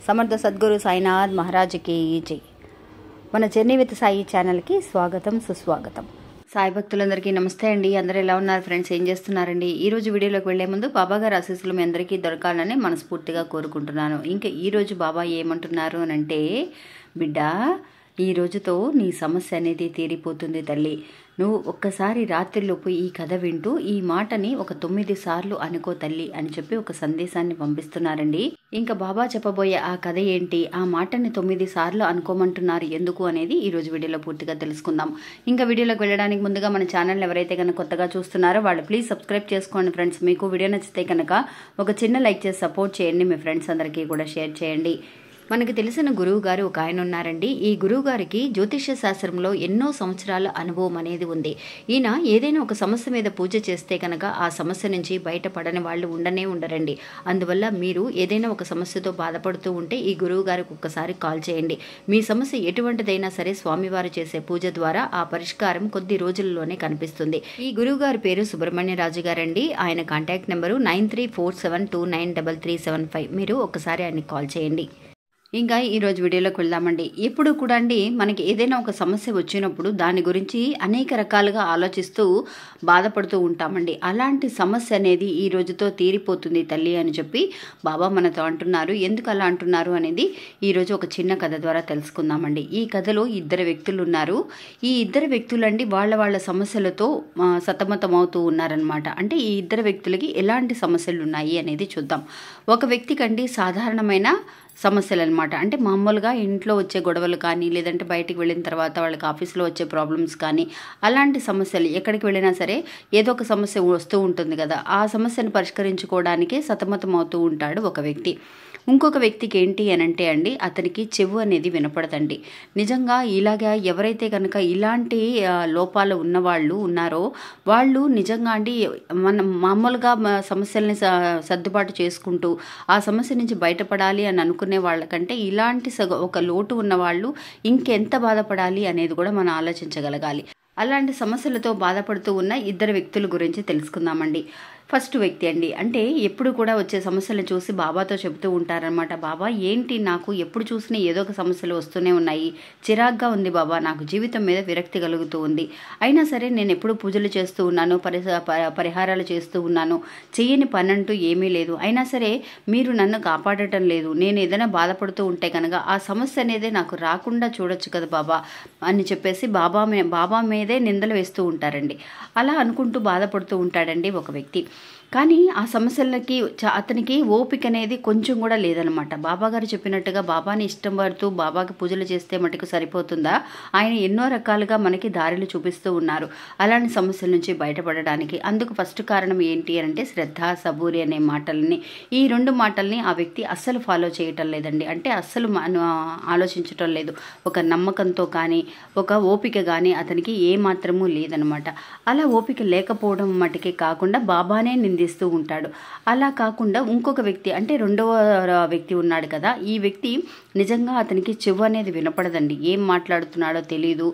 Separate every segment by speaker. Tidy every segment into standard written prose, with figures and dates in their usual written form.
Speaker 1: సమర్థ సద్గురు సాయినాథ్ మహారాజ్కి జై. మన జర్నీ విత్ సాయి ఛానల్కి స్వాగతం, సుస్వాగతం. సాయి భక్తులందరికీ నమస్తే అండి. అందరూ ఎలా ఉన్నారు ఫ్రెండ్స్? ఏం చేస్తున్నారండి? ఈరోజు వీడియోలోకి వెళ్లే ముందు బాబా గారి ఆశీస్సులు మీ అందరికీ దొరకాలని మనస్ఫూర్తిగా కోరుకుంటున్నాను. ఇంకా ఈరోజు బాబా ఏమంటున్నారు అని అంటే, బిడ్డ, ఈ రోజుతో నీ సమస్య అనేది తీరిపోతుంది తల్లి. నువ్వు ఒక్కసారి రాత్రిలోపు ఈ కథ వింటూ ఈ మాటని ఒక 9 సార్లు అనుకో తల్లి అని చెప్పి ఒక సందేశాన్ని పంపిస్తున్నారండి. ఇంకా బాబా చెప్పబోయే ఆ కథ ఏంటి, ఆ మాటని 9 సార్లు అనుకోమంటున్నారు ఎందుకు అనేది ఈ రోజు వీడియోలో పూర్తిగా తెలుసుకుందాం. ఇంకా వీడియోలోకి వెళ్ళడానికి ముందుగా మన ఛానల్ ఎవరైతే కనుక కొత్తగా చూస్తున్నారో వాళ్ళు ప్లీజ్ సబ్స్క్రైబ్ చేసుకోండి ఫ్రెండ్స్. మీకు వీడియో నచ్చితే కనుక ఒక చిన్న లైక్ చేసి సపోర్ట్ చేయండి. మీ ఫ్రెండ్స్ అందరికీ కూడా షేర్ చేయండి. మనకి తెలిసిన గురువు గారు ఒక ఆయన ఉన్నారండి. ఈ గురువు గారికి జ్యోతిష్య శాస్త్రంలో ఎన్నో సంవత్సరాల అనుభవం అనేది ఉంది. ఈయన ఏదైనా ఒక సమస్య మీద పూజ చేస్తే కనుక ఆ సమస్య నుంచి బయటపడని వాళ్ళు ఉండరండి. అందువల్ల మీరు ఏదైనా ఒక సమస్యతో బాధపడుతూ ఉంటే ఈ గురువు గారికి ఒక్కసారి కాల్ చేయండి. మీ సమస్య ఎటువంటిదైనా సరే స్వామివారు చేసే పూజ ద్వారా ఆ పరిష్కారం కొద్ది రోజుల్లోనే కనిపిస్తుంది. ఈ గురువు గారి పేరు సుబ్రహ్మణ్యరాజు గారండి. ఆయన కాంటాక్ట్ నెంబరు 9347293375. మీరు ఒక్కసారి ఆయనకి కాల్ చేయండి. ఇంకా ఈరోజు వీడియోలోకి వెళ్దామండి. ఎప్పుడు కూడా అండి మనకి ఏదైనా ఒక సమస్య వచ్చినప్పుడు దాని గురించి అనేక రకాలుగా ఆలోచిస్తూ బాధపడుతూ ఉంటామండి. అలాంటి సమస్య అనేది ఈ రోజుతో తీరిపోతుంది తల్లి అని చెప్పి బాబా మనతో అంటున్నారు. ఎందుకు అలా అంటున్నారు అనేది ఈరోజు ఒక చిన్న కథ ద్వారా తెలుసుకుందామండి. ఈ కథలో 2 వ్యక్తులు ఉన్నారు. ఈ 2 వ్యక్తులండి వాళ్ళ సమస్యలతో సతమతం అవుతూ ఉన్నారనమాట. అంటే ఈ 2 వ్యక్తులకి ఎలాంటి సమస్యలు ఉన్నాయి అనేది చూద్దాం. ఒక వ్యక్తికండి సాధారణమైన సమస్యలు అనమాట. అంటే మామూలుగా ఇంట్లో వచ్చే గొడవలు కానీ, లేదంటే బయటికి వెళ్ళిన తర్వాత వాళ్ళకి ఆఫీస్లో వచ్చే ప్రాబ్లమ్స్ కానీ, అలాంటి సమస్యలు ఎక్కడికి వెళ్ళినా సరే ఏదో ఒక సమస్య వస్తూ ఉంటుంది కదా. ఆ సమస్యను పరిష్కరించుకోవడానికి సతమతం అవుతూ ఉంటాడు ఒక వ్యక్తి. ఇంకొక వ్యక్తికి ఏంటి అని అంటే అండి, అతనికి చెవు అనేది వినపడదండి. నిజంగా ఇలాగా ఎవరైతే కనుక ఇలాంటి లోపాలు ఉన్నవాళ్ళు ఉన్నారో వాళ్ళు నిజంగా అండి మనం మామూలుగా సమస్యల్ని సర్దుబాటు చేసుకుంటూ ఆ సమస్య నుంచి బయటపడాలి అని అనుకునే వాళ్ళకంటే ఇలాంటి ఒక లోటు ఉన్న వాళ్ళు ఇంకెంత బాధపడాలి అనేది కూడా మనం ఆలోచించగలగాలి. అలాంటి సమస్యలతో బాధపడుతూ ఉన్న 2 వ్యక్తుల గురించి తెలుసుకుందామండి. ఫస్ట్ వ్యక్తి అండి, అంటే ఎప్పుడు కూడా వచ్చే సమస్యలను చూసి బాబాతో చెబుతూ ఉంటారనమాట. బాబా ఏంటి నాకు ఎప్పుడు చూసినా ఏదో ఒక సమస్యలు వస్తూనే ఉన్నాయి, చిరాగ్గా ఉంది బాబా, నాకు జీవితం మీద విరక్తి కలుగుతూ ఉంది. అయినా సరే నేను ఎప్పుడు పూజలు చేస్తూ ఉన్నాను, పరిహారాలు చేస్తూ ఉన్నాను, చెయ్యని పని అంటూ ఏమీ లేదు. అయినా సరే మీరు నన్ను కాపాడటం లేదు. నేను ఏదైనా బాధపడుతూ ఉంటే కనుక ఆ సమస్య అనేది నాకు రాకుండా చూడొచ్చు కదా బాబా అని చెప్పేసి బాబా మీదే నిందలు వేస్తూ ఉంటారండి. అలా అనుకుంటూ బాధపడుతూ ఉంటాడండి ఒక వ్యక్తి. కానీ ఆ సమస్యలకి అతనికి ఓపిక అనేది కొంచెం కూడా లేదనమాట. బాబా గారు చెప్పినట్టుగా బాబాని ఇష్టం పడుతూ బాబాకి పూజలు చేస్తే మటుకు సరిపోతుందా? ఆయన ఎన్నో రకాలుగా మనకి దారులు చూపిస్తూ ఉన్నారు అలాంటి సమస్యల నుంచి బయటపడడానికి. అందుకు ఫస్ట్ కారణం ఏంటి అంటే శ్రద్ధ, సబూరి అనే మాటల్ని, ఈ 2 మాటల్ని ఆ వ్యక్తి అస్సలు ఫాలో చేయటం లేదండి. అంటే అస్సలు ఆలోచించటం లేదు. ఒక నమ్మకంతో కానీ ఒక ఓపిక కానీ అతనికి ఏ మాత్రమూ లేదనమాట. అలా ఓపిక లేకపోవడం మటుకే కాకుండా బాబానే నిందిస్తూ ఉంటాడు. అలా కాకుండా ఇంకొక వ్యక్తి, అంటే 2వ వ్యక్తి ఉన్నాడు కదా, ఈ వ్యక్తి నిజంగా అతనికి చెవు అనేది వినపడదండి. ఏం మాట్లాడుతున్నాడో తెలియదు.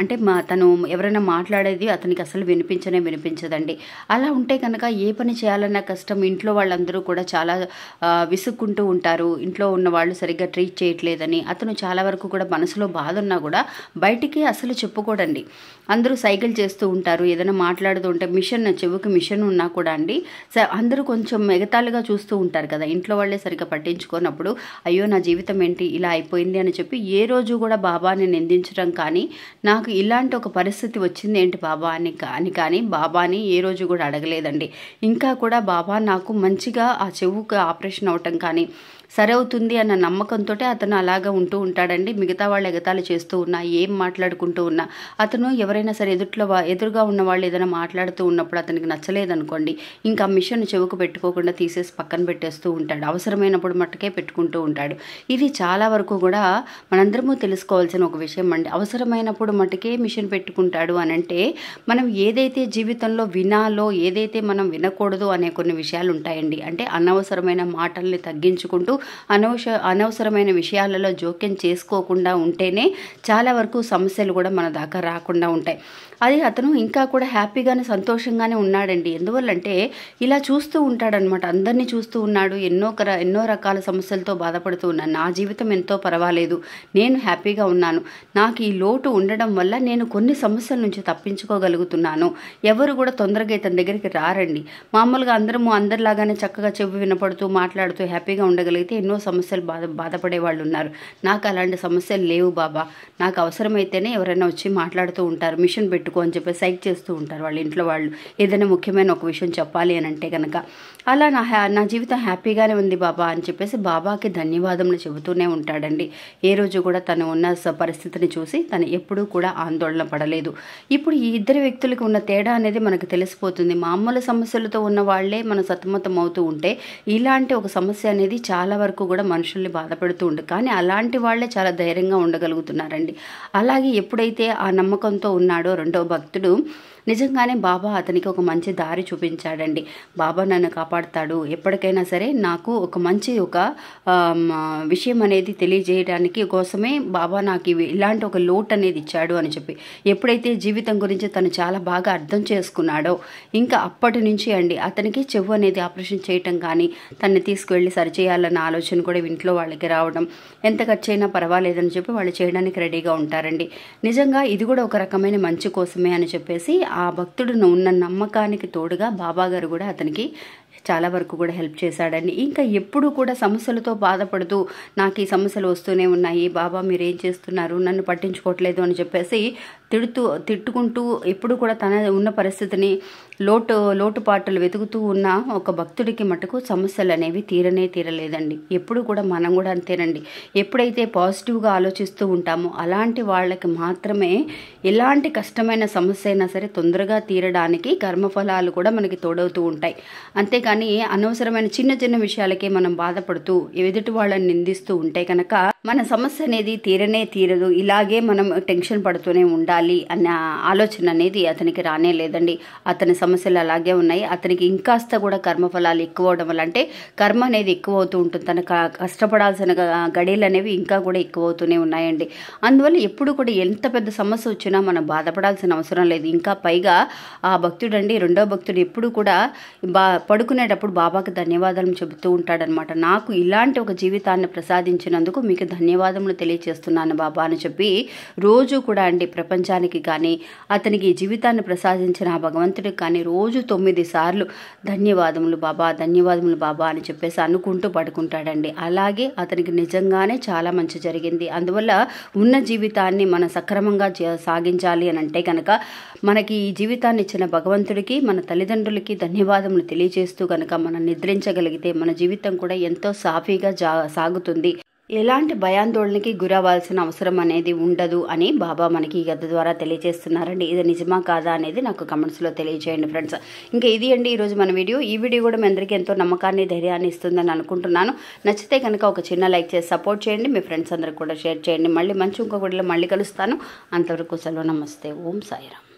Speaker 1: అంటే తను ఎవరైనా మాట్లాడేది అతనికి అసలు వినిపించదండి. అలా ఉంటే కనుక ఏ పని చేయాలన్నా కష్టం. ఇంట్లో వాళ్ళందరూ కూడా చాలా విసుక్కుంటూ ఉంటారు. ఇంట్లో ఉన్న వాళ్ళు సరిగ్గా ట్రీట్ చేయట్లేదని అతను చాలా వరకు కూడా మనసులో బాధ ఉన్నా కూడా బయటికి అసలు చెప్పుకోడండి. అందరూ సైకిల్ చేస్తూ ఉంటారు. ఏదైనా మాట్లాడుతూ ఉంటే చెవుకి మిషన్ ఉన్నా కూడా అండి అందరూ కొంచెం ఎగతాళిగా చూస్తూ ఉంటారు కదా. ఇంట్లో వాళ్ళే సరిగ్గా పట్టించుకోనప్పుడు అయ్యో నా జీవితం ఏంటి ఇలా అయిపోయింది అని చెప్పి ఏ రోజు కూడా బాబాని నిందించడం కానీ, నాకు ఇలాంటి ఒక పరిస్థితి వచ్చింది ఏంటి బాబా అని కానీ బాబాని ఏ రోజు కూడా అడగలేదండి. ఇంకా కూడా బాబా నాకు మంచిగా ఆ చెవుకు ఆపరేషన్ అవటం కానీ సరవుతుంది అన్న నమ్మకంతో అతను అలాగా ఉంటూ ఉంటాడండి. మిగతా వాళ్ళు ఎగతాళి చేస్తూ ఉన్నా, ఏం మాట్లాడుకుంటూ ఉన్నా, అతను ఎవరైనా సరే ఎదురుగా ఉన్న వాళ్ళు ఏదైనా మాట్లాడుతూ ఉన్నప్పుడు అతనికి నచ్చలేదనుకోండి, ఇంకా మిషన్ చెవుకు పెట్టుకోకుండా తీసేసి పక్కన పెట్టేస్తూ ఉంటాడు. అవసరమైనప్పుడు మట్టుకే పెట్టుకుంటూ ఉంటాడు. ఇది చాలా వరకు కూడా మనందరము తెలుసుకోవాల్సిన ఒక విషయం అండి. అవసరమైనప్పుడు మట్టుకే మిషన్ పెట్టుకుంటాడు అని అంటే మనం ఏదైతే జీవితంలో వినాలో, ఏదైతే మనం వినకూడదు అనే కొన్ని విషయాలు ఉంటాయండి. అంటే అనవసరమైన మాటల్ని తగ్గించుకుంటూ అనవసరమైన విషయాలలో జోక్యం చేసుకోకుండా ఉంటేనే చాలా వరకు సమస్యలు కూడా మన దాకా రాకుండా ఉంటాయి. అది అతను ఇంకా కూడా హ్యాపీగానే సంతోషంగానే ఉన్నాడండి. ఎందువల్లంటే ఇలా చూస్తూ ఉంటాడనమాట. అందరినీ చూస్తూ ఉన్నాడు. ఎన్నో రకాల సమస్యలతో బాధపడుతూ ఉన్నాను. నా జీవితం ఎంతో పర్వాలేదు, నేను హ్యాపీగా ఉన్నాను, నాకు ఈ లోటు ఉండడం వల్ల నేను కొన్ని సమస్యల నుంచి తప్పించుకోగలుగుతున్నాను. ఎవరు కూడా తొందరగా ఇతని దగ్గరికి రారండి. మామూలుగా అందరిలాగానే చక్కగా చెవి వినపడుతూ మాట్లాడుతూ హ్యాపీగా ఉండగలిగితే ఎన్నో సమస్యలు బాధపడే వాళ్ళు ఉన్నారు. నాకు అలాంటి సమస్యలు లేవు బాబా. నాకు అవసరమైతేనే ఎవరైనా వచ్చి మాట్లాడుతూ ఉంటారు. మిషన్ పెట్టుకో అని చెప్పి సైక్ చేస్తూ ఉంటారు వాళ్ళ ఇంట్లో వాళ్ళు, ఏదైనా ముఖ్యమైన ఒక విషయం చెప్పాలి అని అంటే కనుక. అలా నా జీవితం హ్యాపీగానే ఉంది బాబా అని చెప్పేసి బాబాకి ధన్యవాదములు చెబుతూనే ఉంటాడండి. ఏ రోజు కూడా తను ఉన్న పరిస్థితిని చూసి తను ఎప్పుడూ కూడా ఆందోళన పడలేదు. ఇప్పుడు ఈ ఇద్దరు వ్యక్తులకు ఉన్న తేడా అనేది మనకు తెలిసిపోతుంది. మామూలు సమస్యలతో ఉన్న వాళ్ళే మనం సతమతం అవుతూ ఉంటే ఇలాంటి ఒక సమస్య అనేది చాలా వరకు కూడా మనుషుల్ని బాధపెడుతూ ఉంటుంది. కానీ అలాంటి వాళ్ళే చాలా ధైర్యంగా ఉండగలుగుతున్నారండి. అలాగే ఎప్పుడైతే ఆ నమ్మకంతో ఉన్నాడో రెండో భక్తుడు, నిజంగానే బాబా అతనికి ఒక మంచి దారి చూపించాడండి. బాబా నన్ను కాపాడుతాడు, ఎప్పటికైనా సరే నాకు ఒక మంచి విషయం అనేది తెలియజేయడానికి కోసమే బాబా నాకు ఇలాంటి ఒక లోటు అనేది ఇచ్చాడు అని చెప్పి ఎప్పుడైతే జీవితం గురించి తను చాలా బాగా అర్థం చేసుకున్నాడో ఇంకా అప్పటి నుంచి అండి అతనికి చెవు అనేది ఆపరేషన్ చేయటం కానీ, తనని తీసుకువెళ్ళి సరిచేయాలన్న ఆలోచన కూడా ఇంట్లో వాళ్ళకి రావడం, ఎంత ఖర్చు అయినా పర్వాలేదని చెప్పి వాళ్ళు చేయడానికి రెడీగా ఉంటారండి. నిజంగా ఇది కూడా ఒక రకమైన మంచి కోసమే అని చెప్పేసి ఆ భక్తుడును ఉన్న నమ్మకానికి తోడుగా బాబాగారు కూడా అతనికి చాలా వరకు కూడా హెల్ప్ చేశాడండి. ఇంకా ఎప్పుడు కూడా సమస్యలతో బాధపడుతూ నాకు ఈ సమస్యలు వస్తూనే ఉన్నాయి, బాబా మీరేం చేస్తున్నారు, నన్ను పట్టించుకోవట్లేదు అని చెప్పేసి తిట్టుకుంటూ ఎప్పుడు కూడా తన ఉన్న పరిస్థితిని లోటుపాట్లు వెతుకుతూ ఉన్న ఒక భక్తుడికి మటుకు సమస్యలు అనేవి తీరలేదండి. ఎప్పుడు కూడా మనం కూడా అంతేనండి. ఎప్పుడైతే పాజిటివ్గా ఆలోచిస్తూ ఉంటామో అలాంటి వాళ్ళకి మాత్రమే ఎలాంటి కష్టమైన సమస్య అయినా సరే తొందరగా తీరడానికి కర్మఫలాలు కూడా మనకి తోడవుతూ ఉంటాయి. అంతేకాని అనవసరమైన చిన్న విషయాలకే మనం బాధపడుతూ ఎదుటి వాళ్ళని నిందిస్తూ ఉంటే కనుక మన సమస్య అనేది తీరదు. ఇలాగే మనం టెన్షన్ పడుతూనే ఉండాలి అన్న ఆలోచన అనేది అతనికి రానే లేదండి. అతని సమస్యలు అలాగే ఉన్నాయి. అతనికి ఇంకాస్త కూడా కర్మఫలాలు ఎక్కువ అవడం వల్ల, అంటే కర్మ అనేది ఎక్కువ అవుతూ ఉంటుంది, తన కష్టపడాల్సిన గడియలు అనేవి ఇంకా కూడా ఎక్కువ అవుతూనే ఉన్నాయండి. అందువల్ల ఎప్పుడు కూడా ఎంత పెద్ద సమస్య వచ్చినా మనం బాధపడాల్సిన అవసరం లేదు. ఇంకా పైగా ఆ భక్తుడండి రెండో భక్తుడు ఎప్పుడు కూడా పడుకునేటప్పుడు బాబాకి ధన్యవాదాలు చెబుతూ ఉంటాడనమాట. నాకు ఇలాంటి ఒక జీవితాన్ని ప్రసాదించినందుకు మీకు ధన్యవాదములు తెలియజేస్తున్నాను బాబా అని చెప్పి రోజు కూడా అండి ప్రపంచానికి కానీ అతనికి జీవితాన్ని ప్రసాదించిన ఆ భగవంతుడికి కానీ రోజు 9 సార్లు ధన్యవాదములు బాబా అని చెప్పేసి అనుకుంటూ పడుకుంటాడండి. అలాగే అతనికి నిజంగానే చాలా మంచి జరిగింది. అందువల్ల ఉన్న జీవితాన్ని మనం సక్రమంగా సాగించాలి అని అంటే కనుక మనకి ఈ జీవితాన్ని ఇచ్చిన భగవంతుడికి, మన తల్లిదండ్రులకి ధన్యవాదములు తెలియజేస్తూ కనుక మనం నిద్రించగలిగితే మన జీవితం కూడా ఎంతో సాఫీగా సాగుతుంది. ఎలాంటి భయాందోళనకి గురవ్వాల్సిన అవసరం అనేది ఉండదు అని బాబా మనకి ఈ కథ ద్వారా తెలియజేస్తున్నారండి. ఇది నిజమా కాదా అనేది నాకు కమెంట్స్లో తెలియజేయండి ఫ్రెండ్స్. ఇంకా ఇది అండి ఈరోజు మన వీడియో. ఈ వీడియో కూడా మీ అందరికీ ఎంతో నమ్మకాన్ని, ధైర్యాన్ని ఇస్తుందని అనుకుంటున్నాను. నచ్చితే కనుక ఒక చిన్న లైక్ చేసి సపోర్ట్ చేయండి. మీ ఫ్రెండ్స్ అందరికి కూడా షేర్ చేయండి. మళ్ళీ మంచి ఇంకొక వీడియోలో మళ్ళీ కలుస్తాను. అంతవరకు సెలవు. నమస్తే. ఓం సాయిరామ్.